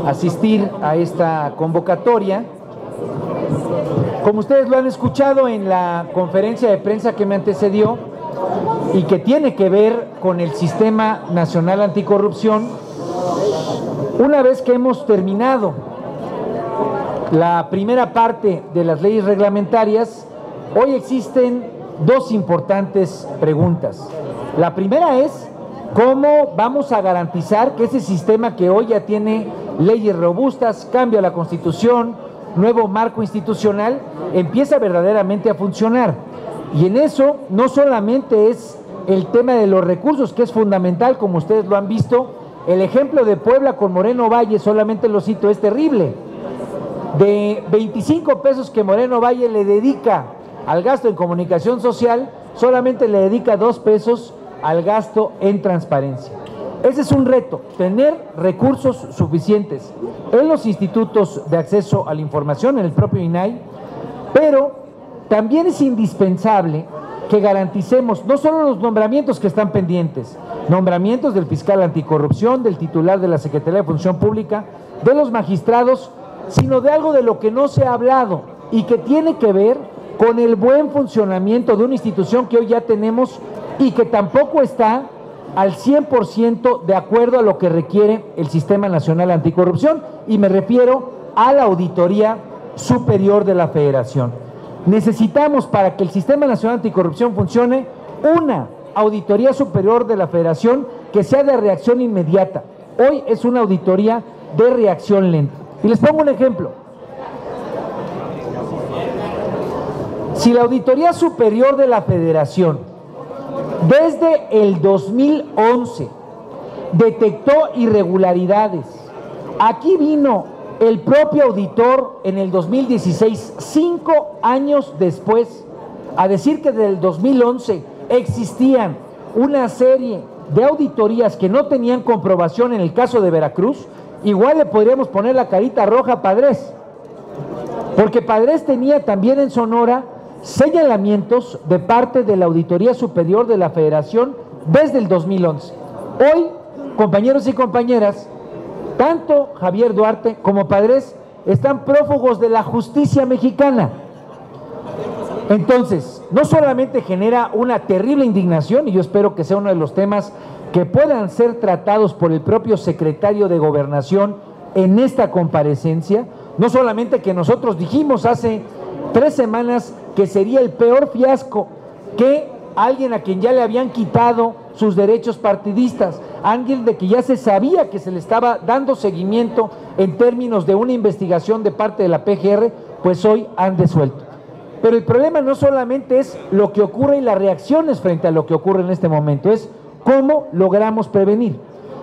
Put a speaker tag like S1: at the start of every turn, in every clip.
S1: asistir a esta convocatoria. Como ustedes lo han escuchado en la conferencia de prensa que me antecedió y que tiene que ver con el Sistema Nacional Anticorrupción, una vez que hemos terminado la primera parte de las leyes reglamentarias, hoy existen dos importantes preguntas. La primera es: ¿cómo vamos a garantizar que ese sistema que hoy ya tiene leyes robustas, cambio a la Constitución, nuevo marco institucional, empieza verdaderamente a funcionar? Y en eso no solamente es el tema de los recursos, que es fundamental, como ustedes lo han visto. El ejemplo de Puebla con Moreno Valle, solamente lo cito, es terrible. De 25 pesos que Moreno Valle le dedica al gasto en comunicación social, solamente le dedica 2 pesos al gasto en transparencia. Ese es un reto, tener recursos suficientes en los institutos de acceso a la información, en el propio INAI, pero también es indispensable que garanticemos no solo los nombramientos que están pendientes, nombramientos del fiscal anticorrupción, del titular de la Secretaría de Función Pública, de los magistrados, sino de algo de lo que no se ha hablado y que tiene que ver con el buen funcionamiento de una institución que hoy ya tenemos y que tampoco está al 100% de acuerdo a lo que requiere el Sistema Nacional Anticorrupción, y me refiero a la Auditoría Superior de la Federación. Necesitamos, para que el Sistema Nacional Anticorrupción funcione, una Auditoría Superior de la Federación que sea de reacción inmediata. Hoy es una auditoría de reacción lenta. Y les pongo un ejemplo. Si la Auditoría Superior de la Federación desde el 2011 detectó irregularidades, aquí vino el propio auditor en el 2016, 5 años después, a decir que desde el 2011 existían una serie de auditorías que no tenían comprobación en el caso de Veracruz, igual le podríamos poner la carita roja a Padres, porque Padres tenía también en Sonora señalamientos de parte de la Auditoría Superior de la Federación desde el 2011. Hoy, compañeros y compañeras, tanto Javier Duarte como Padres están prófugos de la justicia mexicana. Entonces, no solamente genera una terrible indignación, y yo espero que sea uno de los temas que puedan ser tratados por el propio secretario de Gobernación en esta comparecencia, no solamente que nosotros dijimos hace 3 semanas que sería el peor fiasco que alguien a quien ya le habían quitado sus derechos partidistas, alguien de que ya se sabía que se le estaba dando seguimiento en términos de una investigación de parte de la PGR, pues hoy han desuelto. Pero el problema no solamente es lo que ocurre y las reacciones frente a lo que ocurre en este momento, es cómo logramos prevenir.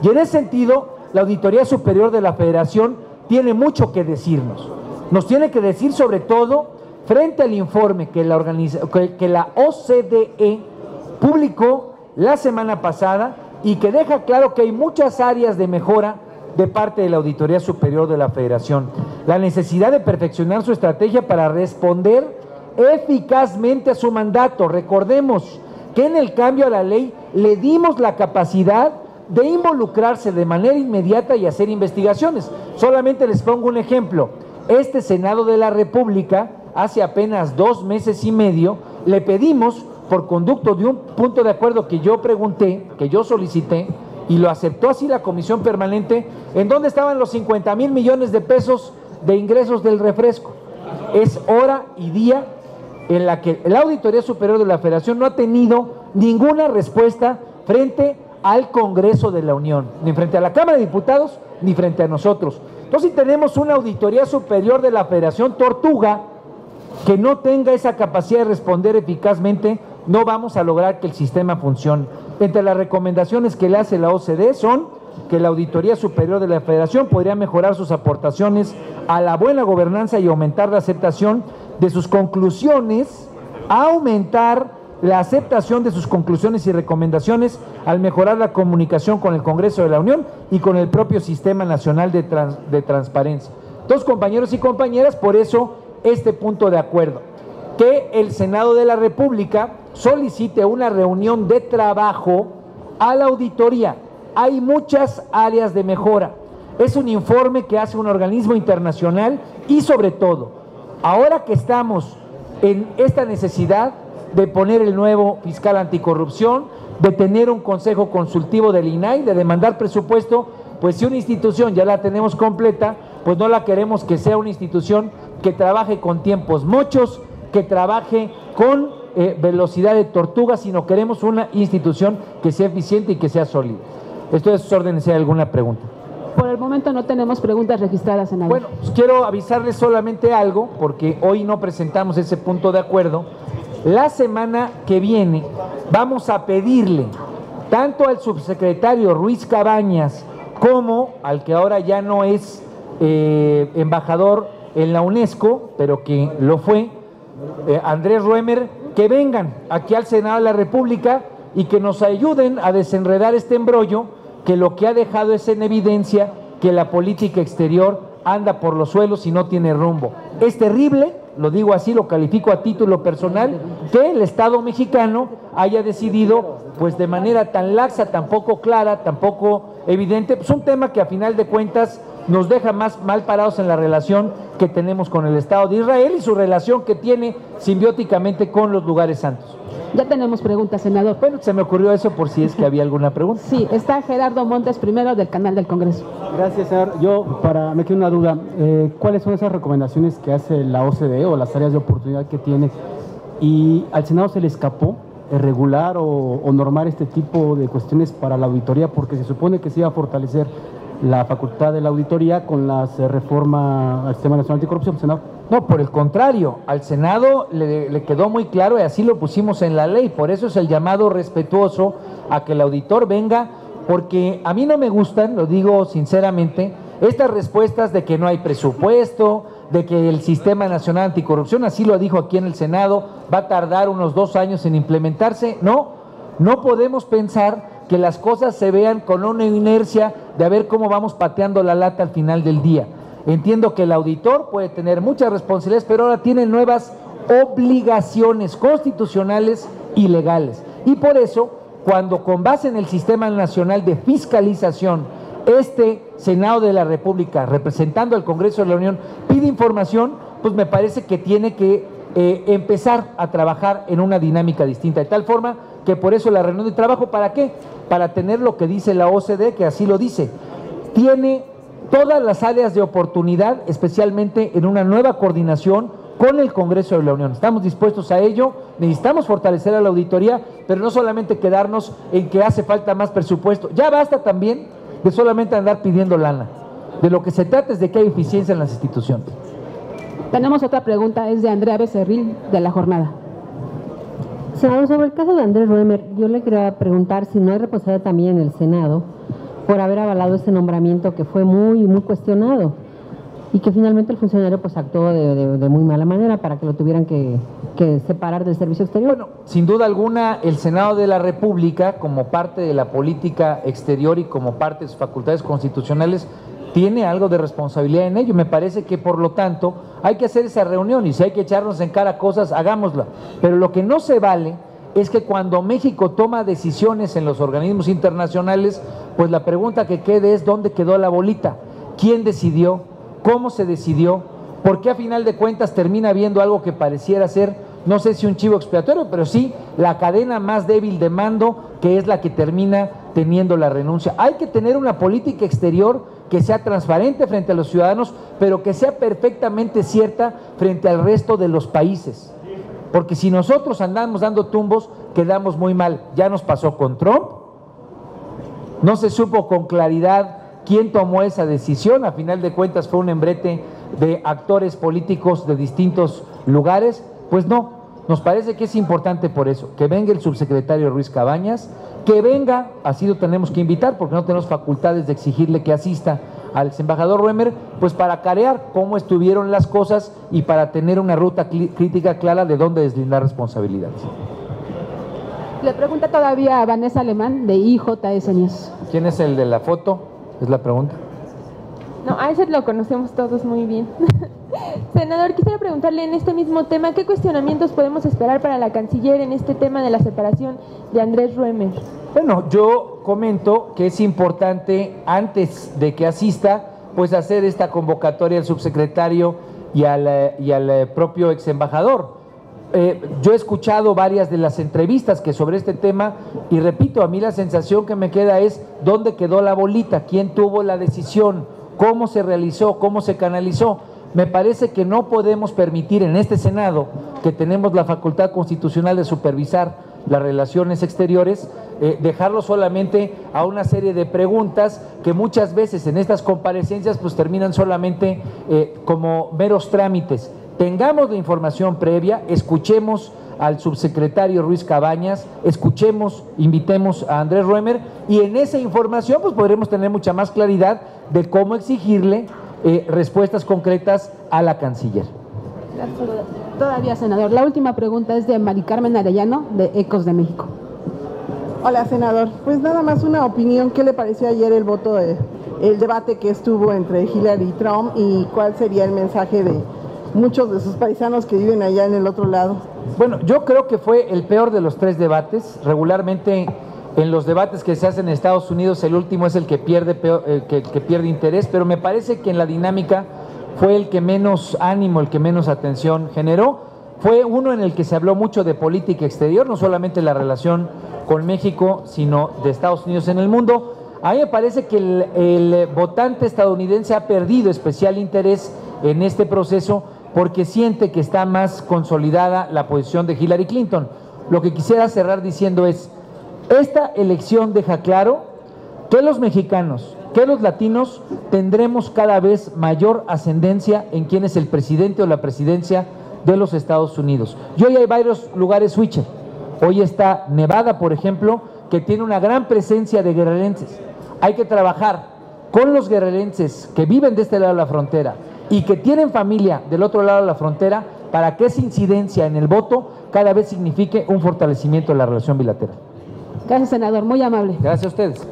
S1: Y en ese sentido, la Auditoría Superior de la Federación tiene mucho que decirnos. Nos tiene que decir sobre todo frente al informe que la OCDE publicó la semana pasada y que deja claro que hay muchas áreas de mejora de parte de la Auditoría Superior de la Federación. La necesidad de perfeccionar su estrategia para responder eficazmente a su mandato. Recordemos que en el cambio a la ley le dimos la capacidad de involucrarse de manera inmediata y hacer investigaciones. Solamente les pongo un ejemplo. Este Senado de la República, hace apenas 2 meses y medio, le pedimos, por conducto de un punto de acuerdo que yo pregunté, que yo solicité, y lo aceptó así la Comisión Permanente, en dónde estaban los 50,000 millones de pesos de ingresos del refresco. Es hora y día en la que la Auditoría Superior de la Federación no ha tenido ninguna respuesta frente al Congreso de la Unión, ni frente a la Cámara de Diputados, ni frente a nosotros. Entonces, si tenemos una Auditoría Superior de la Federación tortuga que no tenga esa capacidad de responder eficazmente, no vamos a lograr que el sistema funcione. Entre las recomendaciones que le hace la OCDE son que la Auditoría Superior de la Federación podría mejorar sus aportaciones a la buena gobernanza y aumentar la aceptación de sus conclusiones, y recomendaciones al mejorar la comunicación con el Congreso de la Unión y con el propio Sistema Nacional de Transparencia. Entonces, compañeros y compañeras, por eso este punto de acuerdo, que el Senado de la República solicite una reunión de trabajo a la auditoría. Hay muchas áreas de mejora. es un informe que hace un organismo internacional y sobre todo, ahora que estamos en esta necesidad de poner el nuevo fiscal anticorrupción, de tener un consejo consultivo del INAI, de demandar presupuesto, pues si una institución ya la tenemos completa, pues no la queremos que sea una institución que trabaje con tiempos mochos, que trabaje con velocidad de tortuga, sino queremos una institución que sea eficiente y que sea sólida. Estoy a sus órdenes si hay alguna pregunta.
S2: Por el momento no tenemos preguntas registradas, senador.
S1: Bueno, pues quiero avisarles solamente algo, porque hoy no presentamos ese punto de acuerdo. La semana que viene vamos a pedirle tanto al subsecretario Ruiz Cabañas como al que ahora ya no es embajador en la UNESCO, pero que lo fue, Andrés Ruemer, que vengan aquí al Senado de la República y que nos ayuden a desenredar este embrollo que lo que ha dejado es en evidencia que la política exterior anda por los suelos y no tiene rumbo. Es terrible, lo digo así, lo califico a título personal, que el Estado mexicano haya decidido, pues de manera tan laxa, tan poco clara, tan poco evidente, pues un tema que a final de cuentas nos deja más mal parados en la relación que tenemos con el Estado de Israel y su relación que tiene simbióticamente con los lugares santos.
S2: Ya tenemos preguntas, senador.
S1: Bueno, se me ocurrió eso por si es que había alguna pregunta.
S2: Sí, está Gerardo Montes primero del canal del Congreso.
S3: Gracias, senador. Me queda una duda. ¿Cuáles son esas recomendaciones que hace la OCDE o las áreas de oportunidad que tiene? ¿Y al Senado se le escapó regular o normar este tipo de cuestiones para la auditoría? Porque se supone que se iba a fortalecer la facultad de la auditoría con las reformas al Sistema Nacional Anticorrupción, senador.
S1: No, por el contrario, al Senado le quedó muy claro y así lo pusimos en la ley, por eso es el llamado respetuoso a que el auditor venga, porque a mí no me gustan, lo digo sinceramente, estas respuestas de que no hay presupuesto, de que el Sistema Nacional Anticorrupción, así lo dijo aquí en el Senado, va a tardar unos 2 años en implementarse. No podemos pensar que las cosas se vean con una inercia de a ver cómo vamos pateando la lata al final del día. Entiendo que el auditor puede tener muchas responsabilidades, pero ahora tiene nuevas obligaciones constitucionales y legales. Y por eso, cuando con base en el Sistema Nacional de Fiscalización, este Senado de la República, representando al Congreso de la Unión, pide información, pues me parece que tiene que empezar a trabajar en una dinámica distinta, de tal forma que por eso la reunión de trabajo, ¿para qué? Para tener lo que dice la OCDE, que así lo dice, tiene todas las áreas de oportunidad, especialmente en una nueva coordinación con el Congreso de la Unión. Estamos dispuestos a ello, necesitamos fortalecer a la auditoría, pero no solamente quedarnos en que hace falta más presupuesto, ya basta también de solamente andar pidiendo lana, de lo que se trata es de que hay eficiencia en las instituciones.
S2: Tenemos otra pregunta, es de Andrea Becerril, de La Jornada.
S4: Senador, sobre el caso de Andrés Ruemer, yo le quería preguntar si no hay responsabilidad también en el Senado por haber avalado ese nombramiento que fue muy cuestionado y que finalmente el funcionario pues actuó de muy mala manera para que lo tuvieran que separar del servicio exterior.
S1: Bueno, sin duda alguna el Senado de la República, como parte de la política exterior y como parte de sus facultades constitucionales, tiene algo de responsabilidad en ello. Me parece que por lo tanto hay que hacer esa reunión y si hay que echarnos en cara cosas, hagámosla. Pero lo que no se vale es que cuando México toma decisiones en los organismos internacionales, pues la pregunta que quede es ¿dónde quedó la bolita? ¿Quién decidió? ¿Cómo se decidió? ¿Por qué a final de cuentas termina viendo algo que pareciera ser, no sé si un chivo expiatorio, pero sí la cadena más débil de mando, que es la que termina teniendo la renuncia? Hay que tener una política exterior que sea transparente frente a los ciudadanos, pero que sea perfectamente cierta frente al resto de los países. Porque si nosotros andamos dando tumbos, quedamos muy mal. Ya nos pasó con Trump, no se supo con claridad quién tomó esa decisión, a final de cuentas fue un embrete de actores políticos de distintos lugares. Pues no, nos parece que es importante por eso, que venga el subsecretario Ruiz Cabañas, que venga, así lo tenemos que invitar, porque no tenemos facultades de exigirle que asista al embajador Ruemer, pues para carear cómo estuvieron las cosas y para tener una ruta crítica clara de dónde deslindar responsabilidades.
S2: Le pregunta todavía a Vanessa Alemán, de IJS News.
S1: ¿Quién es el de la foto? Es la pregunta.
S5: No, a ese lo conocemos todos muy bien. Senador, quisiera preguntarle en este mismo tema, ¿qué cuestionamientos podemos esperar para la canciller en este tema de la separación de Andrés Ruemer?
S1: Bueno, yo comento que es importante, antes de que asista, pues hacer esta convocatoria al subsecretario y al propio ex embajador. Yo he escuchado varias de las entrevistas que sobre este tema y repito, a mí la sensación que me queda es dónde quedó la bolita, quién tuvo la decisión, cómo se realizó, cómo se canalizó. Me parece que no podemos permitir en este Senado, que tenemos la facultad constitucional de supervisar las relaciones exteriores, dejarlo solamente a una serie de preguntas que muchas veces en estas comparecencias pues terminan solamente como meros trámites. Tengamos la información previa, escuchemos al subsecretario Ruiz Cabañas, escuchemos, invitemos a Andrés Roemer y en esa información pues podremos tener mucha más claridad de cómo exigirle respuestas concretas a la canciller.
S2: Todavía, senador. La última pregunta es de Mari Carmen Arellano, de Ecos de México.
S6: Hola, senador. Pues nada más una opinión. ¿Qué le pareció ayer el debate que estuvo entre Hillary y Trump y cuál sería el mensaje de muchos de sus paisanos que viven allá en el otro lado?
S1: Bueno, yo creo que fue el peor de los tres debates. Regularmente en los debates que se hacen en Estados Unidos el último es el que pierde, que pierde interés, pero me parece que en la dinámica fue el que menos ánimo, el que menos atención generó. Fue uno en el que se habló mucho de política exterior, no solamente la relación con México, sino de Estados Unidos en el mundo. A mí me parece que el votante estadounidense ha perdido especial interés en este proceso porque siente que está más consolidada la posición de Hillary Clinton. Lo que quisiera cerrar diciendo es, esta elección deja claro que los mexicanos, que los latinos tendremos cada vez mayor ascendencia en quién es el presidente o la presidencia de los Estados Unidos. Y hoy hay varios lugares switcher. Hoy está Nevada, por ejemplo, que tiene una gran presencia de guerrerenses. Hay que trabajar con los guerrerenses que viven de este lado de la frontera y que tienen familia del otro lado de la frontera para que esa incidencia en el voto cada vez signifique un fortalecimiento de la relación bilateral.
S2: Gracias, senador. Muy amable.
S1: Gracias a ustedes.